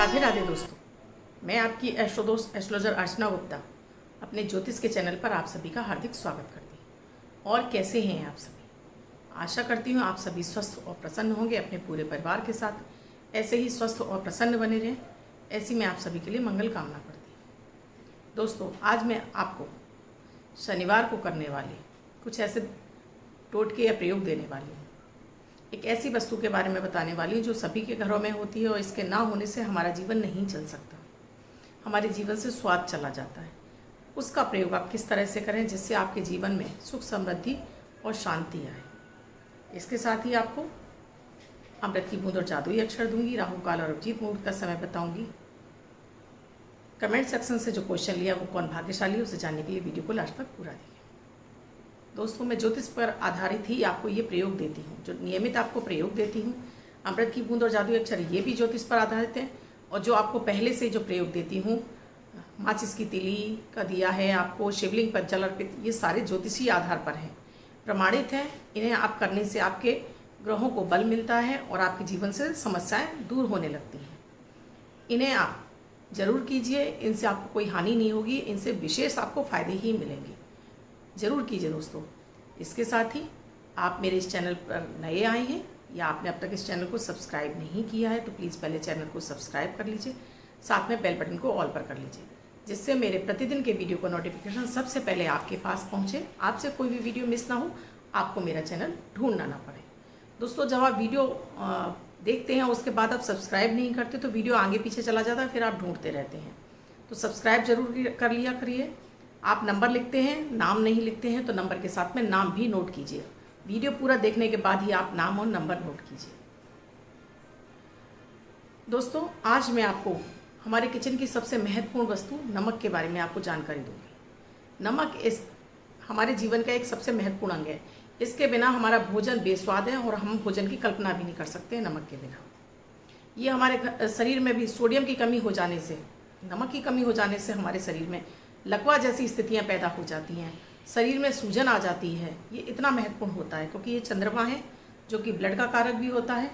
राधे राधे दोस्तों, मैं आपकी एस्ट्रो दोस्त एस्ट्रोलॉजर अर्चना गुप्ता अपने ज्योतिष के चैनल पर आप सभी का हार्दिक स्वागत करती हूँ। और कैसे हैं आप सभी? आशा करती हूँ आप सभी स्वस्थ और प्रसन्न होंगे अपने पूरे परिवार के साथ। ऐसे ही स्वस्थ और प्रसन्न बने रहें, ऐसी मैं आप सभी के लिए मंगल कामना करती हूँ। दोस्तों, आज मैं आपको शनिवार को करने वाले कुछ ऐसे टोटके या प्रयोग देने वाली हूँ। एक ऐसी वस्तु के बारे में बताने वाली हूँ जो सभी के घरों में होती है और इसके ना होने से हमारा जीवन नहीं चल सकता, हमारे जीवन से स्वाद चला जाता है। उसका प्रयोग आप किस तरह से करें जिससे आपके जीवन में सुख समृद्धि और शांति आए। इसके साथ ही आपको अमृत की बूंद और जादुई अक्षर दूंगी, राहु काल और अभिजीत मुहूर्त का समय बताऊंगी। कमेंट सेक्शन से जो क्वेश्चन लिया वो कौन भाग्यशाली है उसे जानने के लिए वीडियो को लास्ट तक पूरा देखिए। दोस्तों, मैं ज्योतिष पर आधारित ही आपको ये प्रयोग देती हूँ, जो नियमित आपको प्रयोग देती हूँ। अमृत की बूंद और जादुई अक्षर ये भी ज्योतिष पर आधारित है, और जो आपको पहले से जो प्रयोग देती हूँ, माचिस की तिली का दिया है आपको, शिवलिंग पर जल अर्पित, ये सारे ज्योतिषीय आधार पर हैं, प्रमाणित हैं। इन्हें आप करने से आपके ग्रहों को बल मिलता है और आपके जीवन से समस्याएं दूर होने लगती हैं। इन्हें आप जरूर कीजिए, इनसे आपको कोई हानि नहीं होगी, इनसे विशेष आपको फायदे ही मिलेंगे। जरूर कीजिए दोस्तों। इसके साथ ही आप मेरे इस चैनल पर नए आए हैं या आपने अब तक इस चैनल को सब्सक्राइब नहीं किया है तो प्लीज़ पहले चैनल को सब्सक्राइब कर लीजिए, साथ में बेल बटन को ऑल पर कर लीजिए, जिससे मेरे प्रतिदिन के वीडियो का नोटिफिकेशन सबसे पहले आपके पास पहुंचे, आपसे कोई भी वीडियो मिस ना हो, आपको मेरा चैनल ढूंढना ना पड़े। दोस्तों, जब आप वीडियो देखते हैं उसके बाद आप सब्सक्राइब नहीं करते तो वीडियो आगे पीछे चला जाता है, फिर आप ढूंढते रहते हैं। तो सब्सक्राइब जरूर कर लिया करिए। आप नंबर लिखते हैं, नाम नहीं लिखते हैं तो नंबर के साथ में नाम भी नोट कीजिए। वीडियो पूरा देखने के बाद ही आप नाम और नंबर नोट कीजिए। दोस्तों, आज मैं आपको हमारे किचन की सबसे महत्वपूर्ण वस्तु नमक के बारे में आपको जानकारी दूंगी। नमक इस हमारे जीवन का एक सबसे महत्वपूर्ण अंग है। इसके बिना हमारा भोजन बेस्वाद है और हम भोजन की कल्पना भी नहीं कर सकते नमक के बिना। ये हमारे शरीर में भी सोडियम की कमी हो जाने से, नमक की कमी हो जाने से हमारे शरीर में लकवा जैसी स्थितियां पैदा हो जाती हैं, शरीर में सूजन आ जाती है। ये इतना महत्वपूर्ण होता है क्योंकि ये चंद्रमा है जो कि ब्लड का कारक भी होता है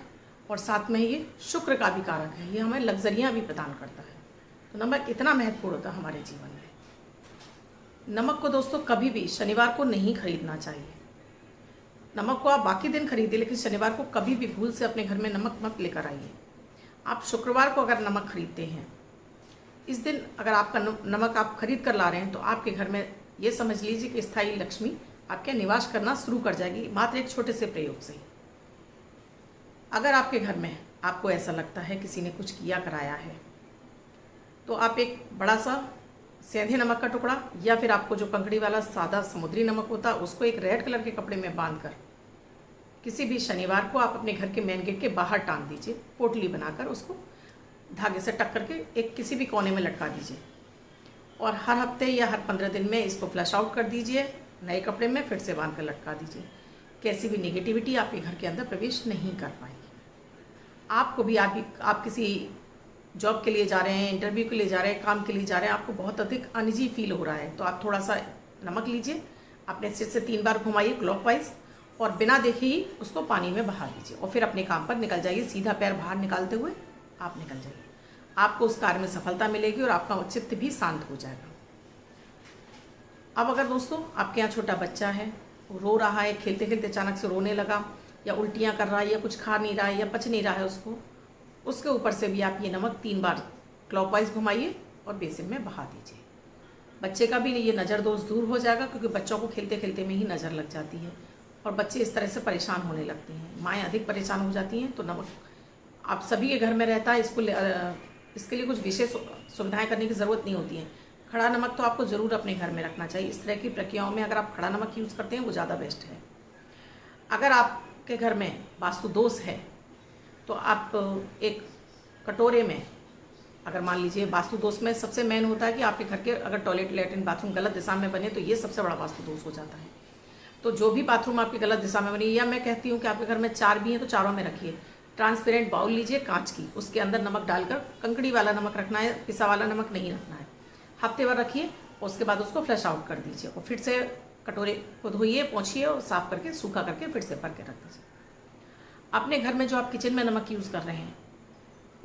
और साथ में ये शुक्र का भी कारक है। ये हमें लग्जरियाँ भी प्रदान करता है। तो नमक इतना महत्वपूर्ण होता है हमारे जीवन में। नमक को दोस्तों कभी भी शनिवार को नहीं खरीदना चाहिए। नमक को आप बाकी दिन खरीदिए, लेकिन शनिवार को कभी भी भूल से अपने घर में नमक मत लेकर आइए। आप शुक्रवार को अगर नमक खरीदते हैं, इस दिन अगर आपका नमक आप खरीद कर ला रहे हैं तो आपके घर में ये समझ लीजिए कि स्थायी लक्ष्मी आपके निवास करना शुरू कर जाएगी, मात्र एक छोटे से प्रयोग से ही। अगर आपके घर में आपको ऐसा लगता है किसी ने कुछ किया कराया है, तो आप एक बड़ा सा सेंधे नमक का टुकड़ा या फिर आपको जो कंकड़ी वाला सादा समुद्री नमक होता है उसको एक रेड कलर के कपड़े में बांधकर किसी भी शनिवार को आप अपने घर के मेन गेट के बाहर टांग दीजिए। पोटली बनाकर उसको धागे से टक करके एक किसी भी कोने में लटका दीजिए और हर हफ्ते या हर 15 दिन में इसको फ्लश आउट कर दीजिए, नए कपड़े में फिर से बांध कर लटका दीजिए। कैसी भी नेगेटिविटी आपके घर के अंदर प्रवेश नहीं कर पाएगी। आपको भी आप किसी जॉब के लिए जा रहे हैं, इंटरव्यू के लिए जा रहे हैं, काम के लिए जा रहे हैं, आपको बहुत अधिक अनइजी फील हो रहा है, तो आप थोड़ा सा नमक लीजिए, अपने सिर से 3 बार घुमाइए क्लॉकवाइज और बिना देखे ही उसको पानी में बहा दीजिए और फिर अपने काम पर निकल जाइए। सीधा पैर बाहर निकालते हुए आप निकल जाइए। आपको उस कार्य में सफलता मिलेगी और आपका चित्त भी शांत हो जाएगा। अब अगर दोस्तों आपके यहाँ छोटा बच्चा है, वो रो रहा है, खेलते खेलते अचानक से रोने लगा या उल्टियाँ कर रहा है या कुछ खा नहीं रहा है या पच नहीं रहा है उसके ऊपर से भी आप ये नमक 3 बार क्लॉकवाइज घुमाइए और बेसिन में बहा दीजिए। बच्चे का भी ये नज़र दोष दूर हो जाएगा, क्योंकि बच्चों को खेलते खेलते में ही नज़र लग जाती है और बच्चे इस तरह से परेशान होने लगते हैं, माएँ अधिक परेशान हो जाती हैं। तो नमक आप सभी के घर में रहता है, इसके लिए कुछ विशेष सुविधाएं करने की ज़रूरत नहीं होती है। खड़ा नमक तो आपको ज़रूर अपने घर में रखना चाहिए। इस तरह की प्रक्रियाओं में अगर आप खड़ा नमक यूज़ करते हैं वो ज़्यादा बेस्ट है। अगर आपके घर में वास्तु दोष है तो आप एक कटोरे में, अगर मान लीजिए वास्तु दोष में सबसे मेन होता है कि आपके घर के अगर टॉयलेट लैट्रिन बाथरूम गलत दिशा में बने तो ये सबसे बड़ा वास्तु दोष हो जाता है। तो जो भी बाथरूम आपकी गलत दिशा में बनी, या मैं कहती हूँ कि आपके घर में 4 भी हैं तो चारों में रखिए। ट्रांसपेरेंट बाउल लीजिए कांच की, उसके अंदर नमक डालकर, कंकड़ी वाला नमक रखना है, पिसा वाला नमक नहीं रखना है। हफ्ते भर रखिए, उसके बाद उसको फ्लश आउट कर दीजिए और फिर से कटोरे को धोइए, पोंछिए और साफ करके सूखा करके फिर से भर के रख दीजिए। अपने घर में जो आप किचन में नमक यूज़ कर रहे हैं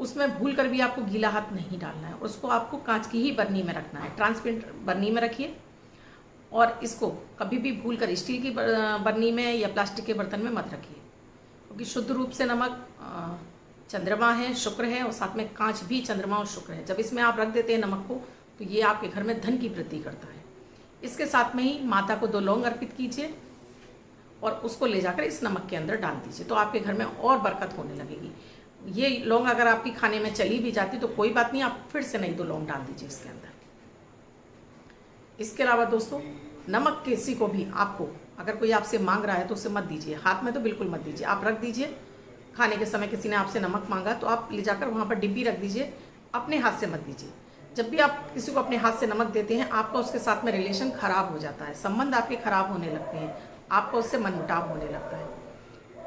उसमें भूल कर भी आपको गीला हाथ नहीं डालना है। उसको आपको कांच की ही बर्नी में रखना है, ट्रांसपेरेंट बर्नी में रखिए। और इसको कभी भी भूल कर स्टील की बर्नी में या प्लास्टिक के बर्तन में मत रखिए, क्योंकि शुद्ध रूप से नमक चंद्रमा है, शुक्र है, और साथ में कांच भी चंद्रमा और शुक्र है। जब इसमें आप रख देते हैं नमक को, तो ये आपके घर में धन की वृद्धि करता है। इसके साथ में ही माता को 2 लौंग अर्पित कीजिए और उसको ले जाकर इस नमक के अंदर डाल दीजिए, तो आपके घर में और बरकत होने लगेगी। ये लौंग अगर आपकी खाने में चली भी जाती तो कोई बात नहीं, आप फिर से नई 2 लौंग डाल दीजिए इसके अंदर। इसके अलावा दोस्तों, नमक किसी को भी आपको अगर कोई आपसे मांग रहा है तो उसे मत दीजिए, हाथ में तो बिल्कुल मत दीजिए। आप रख दीजिए, खाने के समय किसी ने आपसे नमक मांगा तो आप ले जाकर वहाँ पर डिब्बी रख दीजिए, अपने हाथ से मत दीजिए। जब भी आप किसी को अपने हाथ से नमक देते हैं, आपका उसके साथ में रिलेशन खराब हो जाता है, संबंध आपके खराब होने लगते हैं, आपका उससे मनमुटाव होने लगता है।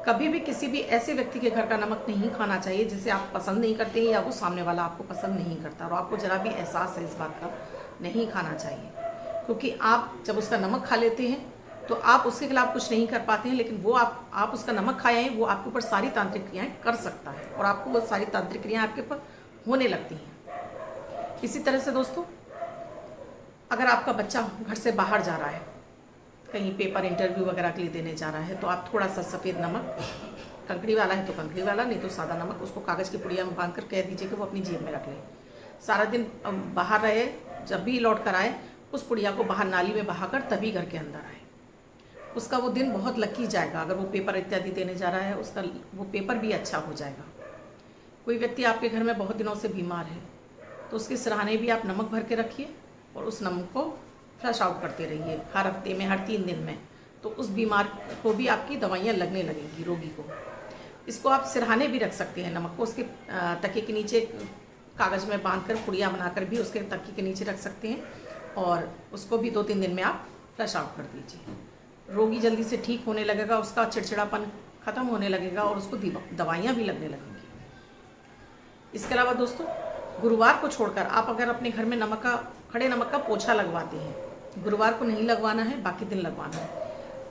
कभी भी किसी भी ऐसे व्यक्ति के घर का नमक नहीं खाना चाहिए जिसे आप पसंद नहीं करते या वो सामने वाला आपको पसंद नहीं करता, और आपको जरा भी एहसास है इस बात का, नहीं खाना चाहिए। क्योंकि आप जब उसका नमक खा लेते हैं तो आप उसके खिलाफ कुछ नहीं कर पाते हैं, लेकिन वो आप उसका नमक खाए हैं, वो आपके ऊपर सारी तांत्रिक क्रियाएं कर सकता है और आपको वो सारी तांत्रिक क्रियाएं आपके ऊपर होने लगती हैं। इसी तरह से दोस्तों, अगर आपका बच्चा घर से बाहर जा रहा है, कहीं पेपर इंटरव्यू वगैरह के लिए देने जा रहा है, तो आप थोड़ा सा सफ़ेद नमक, कंकड़ी वाला है तो कंकड़ी वाला, नहीं तो सादा नमक, उसको कागज़ की पुड़िया में बांध कर कह दीजिए कि वो अपनी जेब में रख ले। सारा दिन बाहर रहे, जब भी लौट कर आए उस पुड़िया को बाहर नाली में बहाकर तभी घर के अंदर आए। उसका वो दिन बहुत लकी जाएगा। अगर वो पेपर इत्यादि देने जा रहा है, उसका वो पेपर भी अच्छा हो जाएगा। कोई व्यक्ति आपके घर में बहुत दिनों से बीमार है तो उसके सिरहाने भी आप नमक भर के रखिए और उस नमक को फ्लश आउट करते रहिए हर हफ्ते में, हर 3 दिन में, तो उस बीमार को भी आपकी दवाइयाँ लगने लगेंगी, रोगी को। इसको आप सिरहाने भी रख सकते हैं, नमक को उसके तकिए के नीचे कागज़ में बांध कर पुड़िया बनाकर भी उसके तकिए के नीचे रख सकते हैं, और उसको भी 2-3 दिन में आप फ्लश आउट कर दीजिए। रोगी जल्दी से ठीक होने लगेगा, उसका चिड़चिड़ापन खत्म होने लगेगा और उसको दवाइयाँ भी लगने लगेंगी। इसके अलावा दोस्तों, गुरुवार को छोड़कर आप अगर अपने घर में खड़े नमक का पोछा लगवाते हैं, गुरुवार को नहीं लगवाना है, बाकी दिन लगवाना है,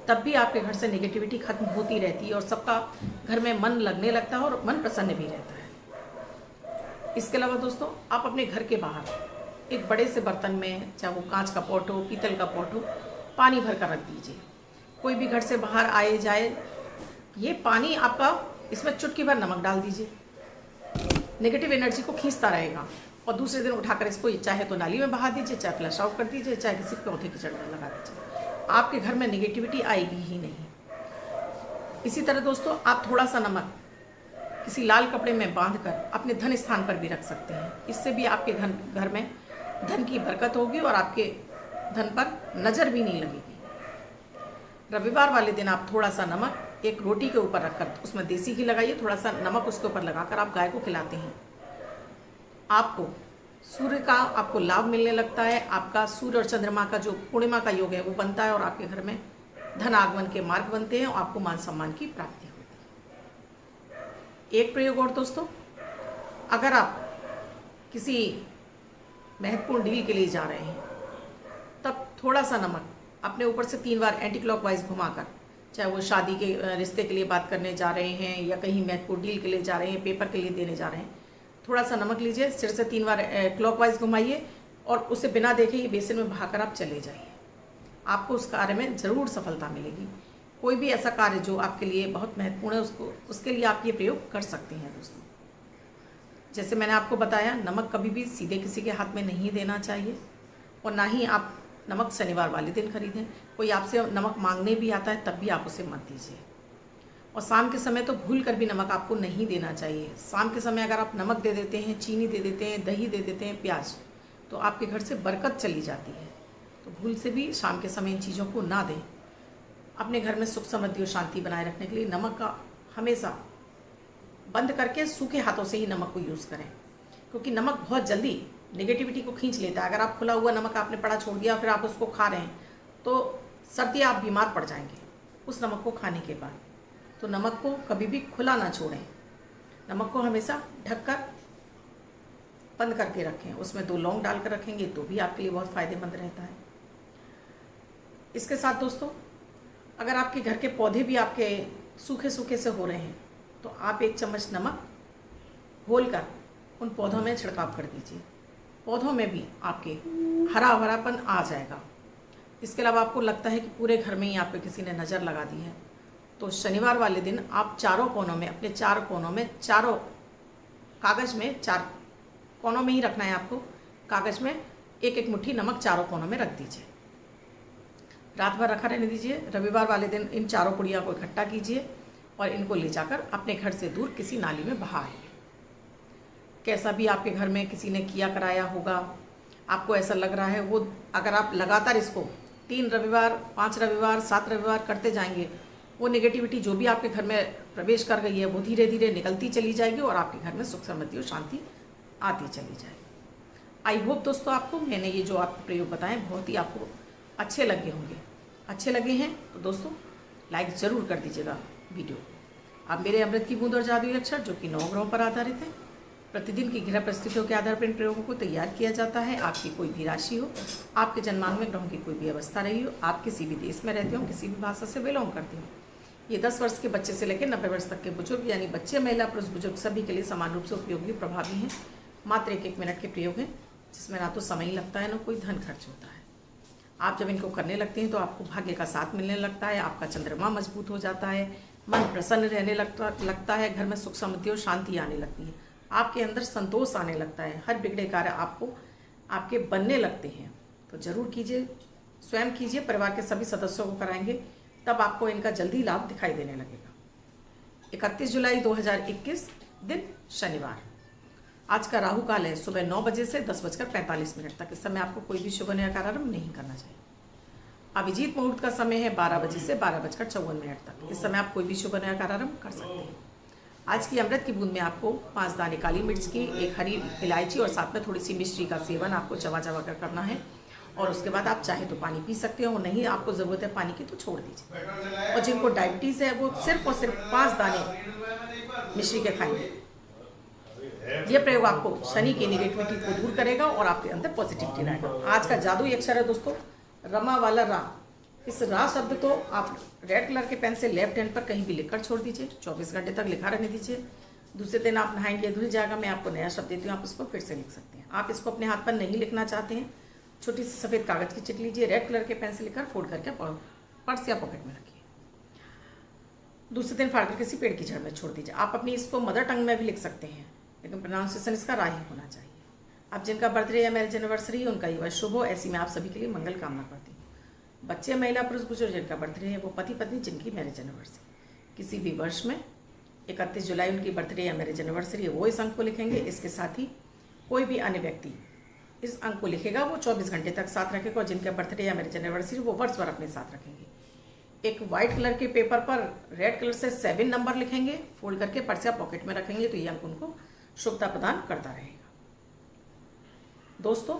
तब भी आपके घर से नेगेटिविटी खत्म होती रहती है और सबका घर में मन लगने लगता है और मन प्रसन्न भी रहता है। इसके अलावा दोस्तों, आप अपने घर के बाहर एक बड़े से बर्तन में, चाहे वो कांच का पॉट हो, पीतल का पॉट हो, पानी भर कर रख दीजिए। कोई भी घर से बाहर आए जाए, ये पानी आपका, इसमें चुटकी भर नमक डाल दीजिए, नेगेटिव एनर्जी को खींचता रहेगा, और दूसरे दिन उठाकर इसको चाहे तो नाली में बहा दीजिए, चाहे फ्लश आउट कर दीजिए, चाहे किसी पौधे की जड़ में लगा दीजिए। आपके घर में नेगेटिविटी आएगी ही नहीं। इसी तरह दोस्तों, आप थोड़ा सा नमक किसी लाल कपड़े में बांधकर अपने धन स्थान पर भी रख सकते हैं। इससे भी आपके घर में धन की बरकत होगी और आपके धन पर नज़र भी नहीं लगेगी। रविवार वाले दिन आप थोड़ा सा नमक एक रोटी के ऊपर रखकर उसमें देसी घी लगाइए, थोड़ा सा नमक उसके ऊपर लगाकर आप गाय को खिलाते हैं। आपको सूर्य का आपको लाभ मिलने लगता है, आपका सूर्य और चंद्रमा का जो पूर्णिमा का योग है वो बनता है और आपके घर में धन आगमन के मार्ग बनते हैं और आपको मान सम्मान की प्राप्ति होती है। एक प्रयोग और दोस्तों, अगर आप किसी महत्वपूर्ण डील के लिए जा रहे हैं, तब थोड़ा सा नमक अपने ऊपर से 3 बार एंटी क्लॉकवाइज घुमाकर, चाहे वो शादी के रिश्ते के लिए बात करने जा रहे हैं या कहीं महत्वपूर्ण डील के लिए जा रहे हैं, पेपर के लिए देने जा रहे हैं, थोड़ा सा नमक लीजिए, सिर से 3 बार क्लॉकवाइज घुमाइए और उसे बिना देखे ही बेसिन में बहाकर आप चले जाइए। आपको उस कार्य में ज़रूर सफलता मिलेगी। कोई भी ऐसा कार्य जो आपके लिए बहुत महत्वपूर्ण है, उसके लिए आप ये प्रयोग कर सकते हैं दोस्तों। जैसे मैंने आपको बताया, नमक कभी भी सीधे किसी के हाथ में नहीं देना चाहिए, और ना ही आप नमक शनिवार वाले दिन खरीदें। कोई आपसे नमक मांगने भी आता है तब भी आप उसे मत दीजिए। और शाम के समय तो भूल कर भी नमक आपको नहीं देना चाहिए। शाम के समय अगर आप नमक दे देते हैं, चीनी दे देते हैं, दही दे देते हैं, प्याज, तो आपके घर से बरकत चली जाती है। तो भूल से भी शाम के समय इन चीज़ों को ना दें। अपने घर में सुख समृद्धि और शांति बनाए रखने के लिए नमक का हमेशा बंद करके सूखे हाथों से ही नमक को यूज़ करें, क्योंकि नमक बहुत जल्दी नेगेटिविटी को खींच लेता है। अगर आप खुला हुआ नमक आपने पड़ा छोड़ दिया, फिर आप उसको खा रहे हैं, तो सर्दी आप बीमार पड़ जाएंगे उस नमक को खाने के बाद। तो नमक को कभी भी खुला ना छोड़ें, नमक को हमेशा ढककर बंद करके रखें। उसमें 2 लौंग डालकर रखेंगे तो भी आपके लिए बहुत फ़ायदेमंद रहता है। इसके साथ दोस्तों, अगर आपके घर के पौधे भी आपके सूखे सूखे से हो रहे हैं, तो आप 1 चम्मच नमक घोलकर उन पौधों में छिड़काव कर दीजिए। पौधों में भी आपके हरा भरापन आ जाएगा। इसके अलावा आपको लगता है कि पूरे घर में ही आप पे किसी ने नज़र लगा दी है, तो शनिवार वाले दिन आप चारों कोनों में, अपने 4 कोनों में, चारों कागज़ में 4 कोनों में ही रखना है आपको। कागज़ में एक एक मुट्ठी नमक चारों कोनों में रख दीजिए। रात भर रखा रहने दीजिए। रविवार वाले दिन इन चारों पुड़िया को इकट्ठा कीजिए और इनको ले जाकर अपने घर से दूर किसी नाली में बहा आइए। कैसा भी आपके घर में किसी ने किया कराया होगा, आपको ऐसा लग रहा है, वो अगर आप लगातार इसको 3 रविवार, 5 रविवार, 7 रविवार करते जाएंगे, वो नेगेटिविटी जो भी आपके घर में प्रवेश कर गई है वो धीरे धीरे निकलती चली जाएगी और आपके घर में सुख समृद्धि और शांति आती चली जाएगी। आई होप दोस्तों आपको मैंने ये जो आपको प्रयोग बताएं बहुत ही आपको अच्छे लगे होंगे। अच्छे लगे हैं तो दोस्तों लाइक ज़रूर कर दीजिएगा वीडियो। अब मेरे अमृत की बूंद और जादुई अक्षर जो कि 9 ग्रहों पर आधारित है, प्रतिदिन की ग्रह परिस्थितियों के आधार पर इन प्रयोगों को तैयार किया जाता है। आपकी कोई भी राशि हो, आपके जन्मांक में ग्रहों की कोई भी अवस्था रही हो, आप किसी भी देश में रहते हो, किसी भी भाषा से बिलोंग करते हो, ये 10 वर्ष के बच्चे से लेकर 90 वर्ष तक के बुजुर्ग यानी बच्चे, महिला, पुरुष, बुजुर्ग सभी के लिए समान रूप से उपयोगी प्रभावी हैं। मात्र 1 मिनट के प्रयोग हैं जिसमें ना तो समय लगता है ना कोई धन खर्च होता है। आप जब इनको करने लगते हैं तो आपको भाग्य का साथ मिलने लगता है, आपका चंद्रमा मजबूत हो जाता है, मन प्रसन्न रहने लगता है, घर में सुख समृद्धि और शांति आने लगती है, आपके अंदर संतोष आने लगता है, हर बिगड़े कार्य आपको आपके बनने लगते हैं। तो जरूर कीजिए, स्वयं कीजिए, परिवार के सभी सदस्यों को कराएंगे, तब आपको इनका जल्दी लाभ दिखाई देने लगेगा। 31 जुलाई 2021 दिन शनिवार। आज का राहु काल है सुबह 9 बजे से 10:45 तक। इस समय आपको कोई भी शुभ नया कार्यारंभ नहीं करना चाहिए। अभिजीत मुहूर्त का समय है 12 बजे से 12:54 तक। इस समय आप कोई भी शुभ नया कार्यारंभ कर सकते हैं। आज की अमृत की बूंद में आपको 5 दाने काली मिर्च की, 1 हरी इलायची और साथ में थोड़ी सी मिश्री का सेवन आपको चबा चबा कर करना है। और उसके बाद आप चाहे तो पानी पी सकते हो, नहीं आपको ज़रूरत है पानी की तो छोड़ दीजिए। और जिनको डायबिटीज़ है वो सिर्फ और सिर्फ 5 दाने मिश्री के खाएंगे। यह प्रयोग आपको शनि की नेगेटिविटी को दूर करेगा और आपके अंदर पॉजिटिविटी लाएगा। आज का जादुई अक्षर है दोस्तों रमा वाला रा। इस रा शब्द को आप रेड कलर के पेन से लेफ्ट हैंड पर कहीं भी लिखकर छोड़ दीजिए, 24 घंटे तक लिखा रहने दीजिए। दूसरे दिन आप नहाएंगे, धुल जाएगा। मैं आपको नया शब्द देती हूँ, आप इसको फिर से लिख सकते हैं। आप इसको अपने हाथ पर नहीं लिखना चाहते हैं, छोटी सी सफ़ेद कागज़ की चिट लीजिए, रेड कलर के पेन से लिखकर फोल्ड करके पर्स या पॉकेट में रखिए। दूसरे दिन फाड़कर किसी पेड़ की जड़ में छोड़ दीजिए। आप अपनी इसको मदर टंग में भी लिख सकते हैं, लेकिन प्रोनाउंसिएशन इसका रा ही होना चाहिए। अब जिनका बर्थडे या मैरिज एनिवर्सरी उनका ये वर्ष शुभ हो, ऐसी मैं आप सभी के लिए मंगल कामना करती हूँ। बच्चे, महिला, पुरुष, बुजुर्ग जिनका बर्थडे है, वो पति पत्नी जिनकी मैरिज एनिवर्सरी किसी भी वर्ष में 31 जुलाई उनकी बर्थडे या मैरिज एनिवर्सरी है, वो इस अंक को लिखेंगे। इसके साथ ही कोई भी अन्य व्यक्ति इस अंक को लिखेगा, वो 24 घंटे तक साथ रखेगा। और जिनका बर्थडे या मैरिज एनिवर्सरी वो वर्ष भर अपने साथ रखेंगे। एक वाइट कलर के पेपर पर रेड कलर से 7 नंबर लिखेंगे, फोल्ड करके पर्स या पॉकेट में रखेंगे, तो ये अंक उनको शुभता प्रदान करता रहेगा। दोस्तों,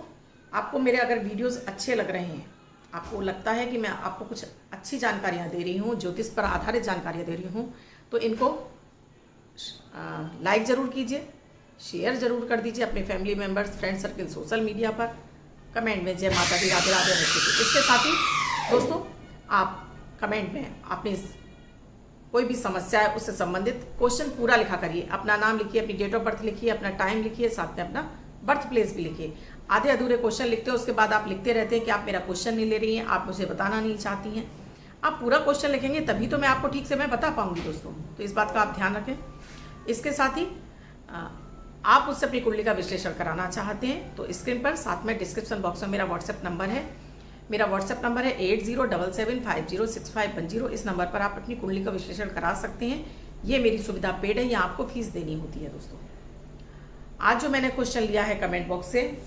आपको मेरे अगर वीडियोस अच्छे लग रहे हैं, आपको लगता है कि मैं आपको कुछ अच्छी जानकारियाँ दे रही हूँ, ज्योतिष पर आधारित जानकारियाँ दे रही हूँ, तो इनको लाइक ज़रूर कीजिए, शेयर ज़रूर कर दीजिए अपने family members, friend circle, social media पर। कमेंट में जय माता दी, राधे राधे लिखिए। इसके साथ ही दोस्तों आप कमेंट में अपनी कोई भी समस्या है उससे संबंधित क्वेश्चन पूरा लिखा करिए। अपना नाम लिखिए, अपनी डेट ऑफ बर्थ लिखिए, अपना टाइम लिखिए, साथ में अपना बर्थ प्लेस भी लिखिए। आधे अधूरे क्वेश्चन लिखते हो, उसके बाद आप लिखते रहते हैं कि आप मेरा क्वेश्चन नहीं ले रही हैं, आप मुझे बताना नहीं चाहती हैं। आप पूरा क्वेश्चन लिखेंगे तभी तो मैं आपको ठीक से मैं बता पाऊंगी दोस्तों, तो इस बात का आप ध्यान रखें। इसके साथ ही आप मुझसे अपनी कुंडली का विश्लेषण कराना चाहते हैं तो स्क्रीन पर साथ में डिस्क्रिप्शन बॉक्स में मेरा व्हाट्सएप नंबर है। मेरा व्हाट्सएप नंबर है 8077506510। इस नंबर पर आप अपनी कुंडली का विश्लेषण करा सकते हैं। ये मेरी सुविधा पेड है, यहाँ आपको फीस देनी होती है। दोस्तों, आज जो मैंने क्वेश्चन लिया है कमेंट बॉक्स से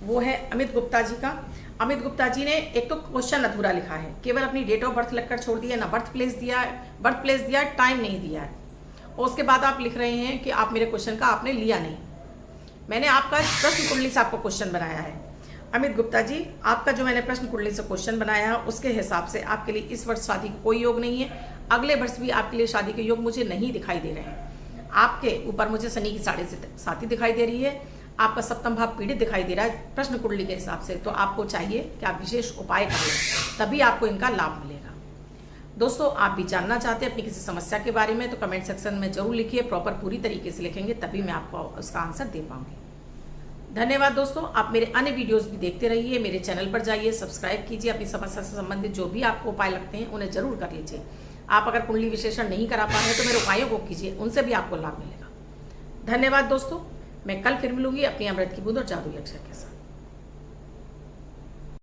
वो है अमित गुप्ता जी का। अमित गुप्ता जी ने एक तो क्वेश्चन अधूरा लिखा है, केवल अपनी डेट ऑफ बर्थ लिखकर छोड़ दिया, ना बर्थ प्लेस दिया है, टाइम नहीं दिया है। और उसके बाद आप लिख रहे हैं कि आप मेरे क्वेश्चन का आपने लिया नहीं। मैंने आपका प्रश्न कुंडली से आपको क्वेश्चन बनाया है। अमित गुप्ता जी, आपका जो मैंने प्रश्न कुंडली से क्वेश्चन बनाया है उसके हिसाब से आपके लिए इस वर्ष शादी का कोई योग नहीं है। अगले वर्ष भी आपके लिए शादी के योग मुझे नहीं दिखाई दे रहे हैं। आपके ऊपर मुझे शनि की 7.5 दिखाई दे रही है। आपका सप्तम भाव पीड़ित दिखाई दे रहा है प्रश्न कुंडली के हिसाब से। तो आपको चाहिए कि आप विशेष उपाय करें, तभी आपको इनका लाभ मिलेगा। दोस्तों आप भी जानना चाहते हैं अपनी किसी समस्या के बारे में तो कमेंट सेक्शन में जरूर लिखिए, प्रॉपर पूरी तरीके से लिखेंगे तभी मैं आपको उसका आंसर दे पाऊंगी। धन्यवाद दोस्तों, आप मेरे अन्य वीडियोस भी देखते रहिए, मेरे चैनल पर जाइए, सब्सक्राइब कीजिए, अपनी समस्या से संबंधित जो भी आपको उपाय लगते हैं उन्हें जरूर कर लीजिए। आप अगर कुंडली विश्लेषण नहीं करा पा रहे हैं तो मेरे उपायों को कीजिए, उनसे भी आपको लाभ मिलेगा। धन्यवाद दोस्तों, मैं कल फिर मिलूंगी अपनी अमृत की बूंद और जादुई अक्षर के साथ।